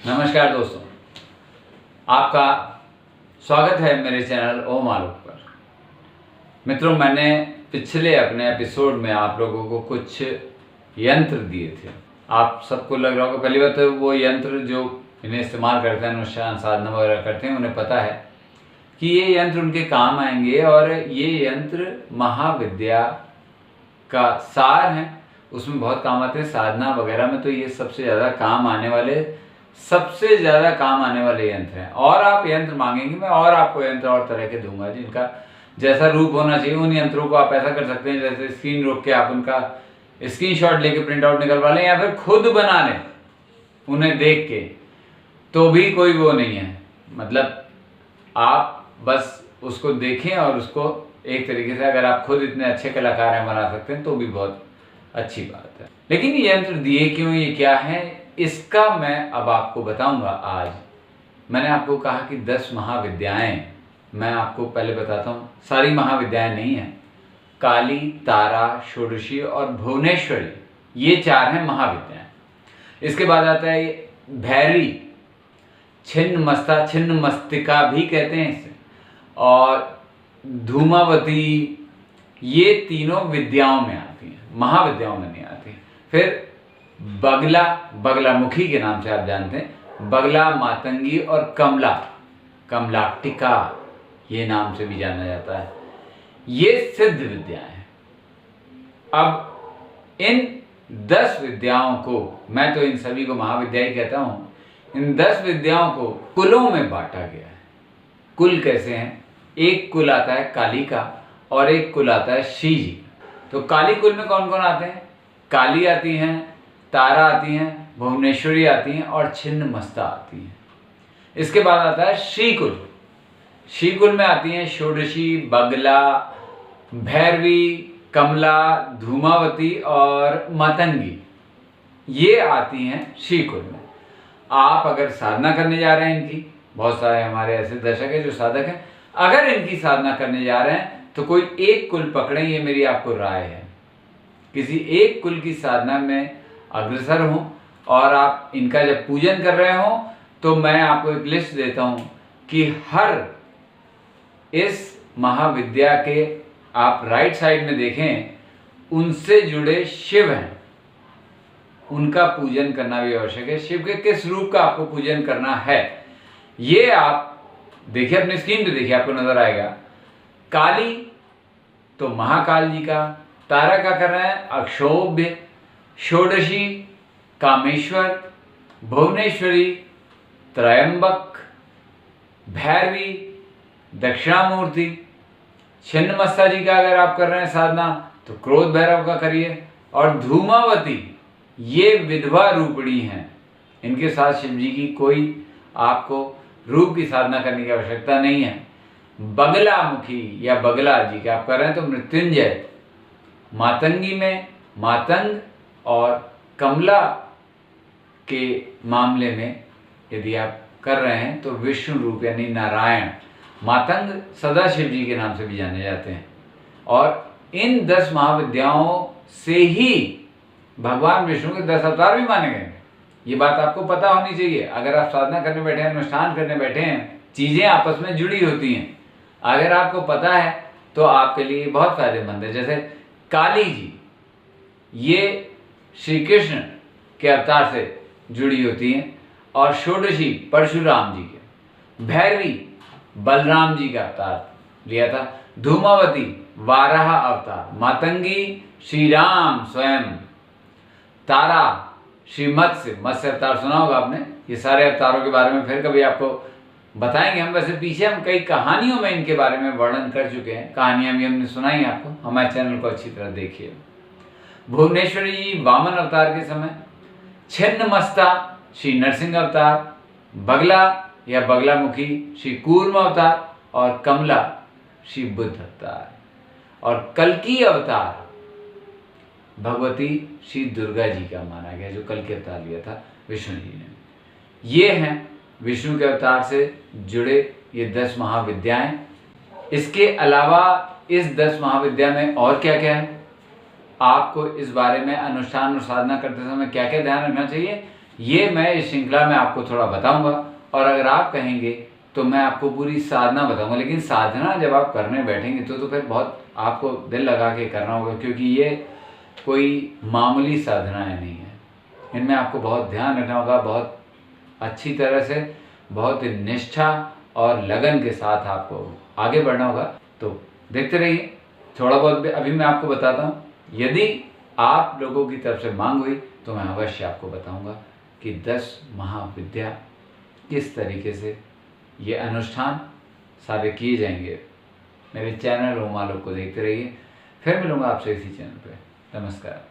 नमस्कार दोस्तों, आपका स्वागत है मेरे चैनल ओम आलोक पर। मित्रों, मैंने पिछले अपने एपिसोड में आप लोगों को कुछ यंत्र दिए थे। आप सबको लग रहा होगा, पहली बात तो वो यंत्र जो इन्हें इस्तेमाल करते हैं, अनुष्ठान साधना वगैरह करते हैं, उन्हें पता है कि ये यंत्र उनके काम आएंगे और ये यंत्र महाविद्या का सार है, उसमें बहुत काम आते हैं। साधना वगैरह में तो ये सबसे ज़्यादा काम आने वाले यंत्र हैं। और आप यंत्र मांगेंगे, मैं और आपको यंत्र और तरह के दूंगा जिनका जैसा रूप होना चाहिए। उन यंत्रों को आप ऐसा कर सकते हैं जैसे स्क्रीन रोक के आप उनका स्क्रीनशॉट लेके प्रिंट आउट निकलवा लें, या फिर खुद बना लें उन्हें देख के, तो भी कोई वो नहीं है। मतलब आप बस उसको देखें और उसको एक तरीके से, अगर आप खुद इतने अच्छे कलाकार हैं, बना सकते हैं, तो भी बहुत अच्छी बात है। लेकिन ये यंत्र दिए क्यों, ये क्या है, इसका मैं अब आपको बताऊंगा आज। मैंने आपको कहा कि 10 महाविद्याएं, मैं आपको पहले बताता हूँ। सारी महाविद्याएं नहीं हैं। काली, तारा, षोडशी और भुवनेश्वरी, ये 4 हैं महाविद्याएं। इसके बाद आता है भैरी, छिन्नमस्ता, छिन्नमस्तिका भी कहते हैं इसे, और धूमावती, ये तीनों विद्याओं में आती हैं, महाविद्याओं में नहीं आती। फिर बगला, बगलामुखी के नाम से आप जानते हैं, बगला, मातंगी और कमला, कमलाटिका, ये नाम से भी जाना जाता है। ये सिद्ध विद्याएं हैं। अब इन 10 विद्याओं को, मैं तो इन सभी को महाविद्या ही कहता हूं, इन 10 विद्याओं को कुलों में बांटा गया है। कुल कैसे हैं? एक कुल आता है काली का और एक कुल आता है श्री जी। तो काली कुल में कौन कौन आते हैं? काली आती हैं, तारा आती हैं, भुवनेश्वरी आती हैं और छिन्नमस्ता आती हैं। इसके बाद आता है श्री कुल। श्री कुल में आती हैं षोडशी, बगला, भैरवी, कमला, धूमावती और मातंगी, ये आती हैं श्री कुल में। आप अगर साधना करने जा रहे हैं इनकी, बहुत सारे हमारे ऐसे दर्शक हैं जो साधक हैं, अगर इनकी साधना करने जा रहे हैं तो कोई एक कुल पकड़ें, ये मेरी आपको राय है। किसी एक कुल की साधना में अग्रसर हों, और आप इनका जब पूजन कर रहे हों तो मैं आपको एक लिस्ट देता हूं कि हर इस महाविद्या के आप राइट साइड में देखें, उनसे जुड़े शिव हैं, उनका पूजन करना भी आवश्यक है। शिव के किस रूप का आपको पूजन करना है, ये आप देखिए, अपनी स्क्रीन पे देखिए, आपको नजर आएगा। काली तो महाकाल जी का, तारा का कर रहे हैं अक्षोभ्य, षोडशी कामेश्वर, भुवनेश्वरी त्रयंबक, भैरवी दक्षिणामूर्ति, छिन्नमस्ता जी का अगर आप कर रहे हैं साधना तो क्रोध भैरव का करिए, और धूमावती ये विधवा रूपणी हैं, इनके साथ शिव जी की कोई आपको रूप की साधना करने की आवश्यकता नहीं है। बगलामुखी या बगला जी का आप कर रहे हैं तो मृत्युंजय, मातंगी में मातंग, और कमला के मामले में यदि आप कर रहे हैं तो विष्णु रूप यानी नारायण। मातंग सदा शिव जी के नाम से भी जाने जाते हैं। और इन 10 महाविद्याओं से ही भगवान विष्णु के 10 अवतार भी माने गए। ये बात आपको पता होनी चाहिए। अगर आप साधना करने बैठे हैं, अनुष्ठान करने बैठे हैं, चीज़ें आपस में जुड़ी होती हैं। अगर आपको पता है तो आपके लिए बहुत फायदेमंद है। जैसे काली जी, ये श्री कृष्ण के अवतार से जुड़ी होती हैं, और षोडशी परशुराम जी के, भैरवी बलराम जी का अवतार लिया था, धूमावती वाराह अवतार, मातंगी श्री राम स्वयं, तारा श्री मत्स्य अवतार सुना होगा आपने। ये सारे अवतारों के बारे में फिर कभी आपको बताएंगे हम। वैसे पीछे हम कई कहानियों में इनके बारे में वर्णन कर चुके हैं, कहानियां भी हमने सुनाई आपको। हमारे चैनल को अच्छी तरह देखिए। भुवनेश्वरी जी वामन अवतार के समय, छिन्नमस्ता श्री नरसिंह अवतार, बगला या बगलामुखी श्री कूर्म अवतार, और कमला श्री बुद्ध अवतार, और कल्कि अवतार भगवती श्री दुर्गा जी का माना गया, जो कल के अवतार लिया था विष्णु जी ने। ये हैं विष्णु के अवतार से जुड़े ये 10 महाविद्याएं। इसके अलावा इस 10 महाविद्या में और क्या क्या है, आपको इस बारे में अनुष्ठान और साधना करते समय क्या क्या ध्यान रखना चाहिए ये मैं इस श्रृंखला में आपको थोड़ा बताऊंगा, और अगर आप कहेंगे तो मैं आपको पूरी साधना बताऊंगा। लेकिन साधना जब आप करने बैठेंगे तो फिर बहुत आपको दिल लगा के करना होगा, क्योंकि ये कोई मामूली साधनाएं नहीं है। इनमें आपको बहुत ध्यान रखना होगा, बहुत अच्छी तरह से, बहुत निष्ठा और लगन के साथ आपको आगे बढ़ना होगा। तो देखते रहिए। थोड़ा बहुत अभी मैं आपको बताता हूँ, यदि आप लोगों की तरफ से मांग हुई तो मैं अवश्य आपको बताऊंगा कि 10 महाविद्या किस तरीके से ये अनुष्ठान सारे किए जाएंगे। मेरे चैनल ओम आलोक को देखते रहिए। फिर मिलूंगा आपसे इसी चैनल पे। नमस्कार।